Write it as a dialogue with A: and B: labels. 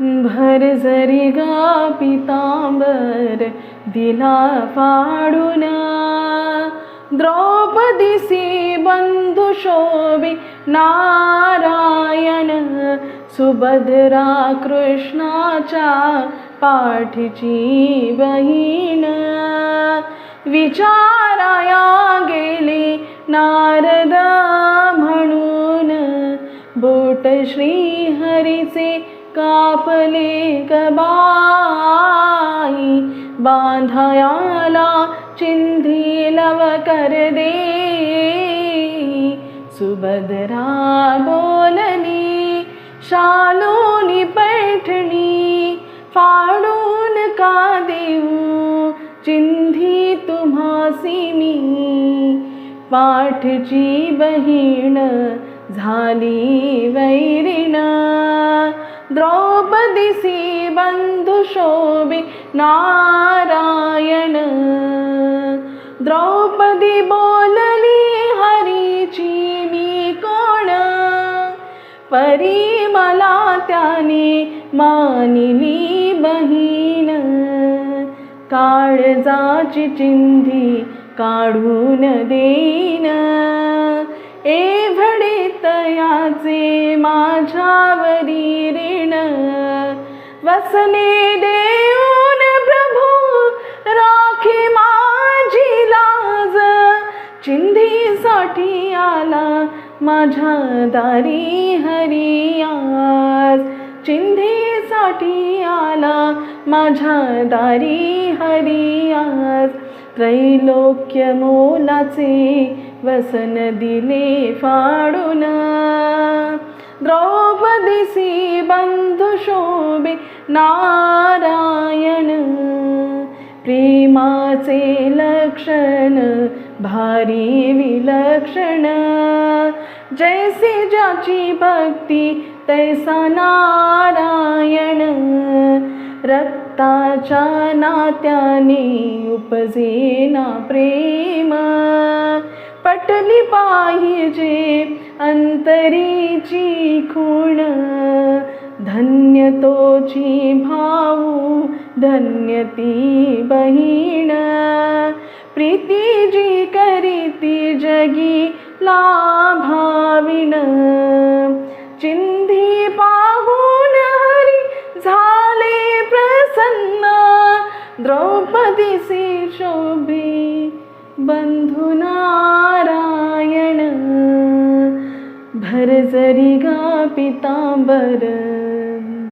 A: भर जरी गा पितांबर दिला फाडून, द्रौपदीसी बंधू शोभी नारायण, सुभद्रा कृष्णाच्या पाठीची बहीण. विचाराया गेली नारद म्हणून, बोट श्रीहरीचे कापले कबाई. बांधायाला चिंधी लवकर दे, सुभद्रा बोलली शालूनी पैठणी. फाडून का देऊ चिंधी तुम्हासी मी, पाठची बहीण झाली वैरीण. द्रौपदीसी बंधू शोभी नारायण, द्रौपदी बोलली हरीची मी कोण. परी मला त्याने मानिली बहीण, काळजाची चिंधी काढून देईन. एवढे तयाचे माझ्यावरी ऋण, वसने देऊन प्रभू राखी माझी लाज. चिंधीसाठी आला माझ्या दारी हरी आज, चिंधीसाठी आला माझ्या दारी हरी आज. त्रैलोक्य मोलाचे वसन दिले फाडून, द्रौपदीसी बंधू शोभी नारायण. प्रेमाचे लक्षण भारी विलक्षण, जैसी ज्याची भक्ती तैसा नारायण. रक्ताच्या नात्याने उपजेना प्रेम, पटली पाहिजे अंतरीची खूण. धन्य तोची भाऊ धन्य ती बहीण, प्रीती जी करीती जगी लाभाविण. चिंधी पाहून हरी झाले प्रसन्न, द्रौपदीसी शोभी बंधू नारायण. भर जरी गा पितांबर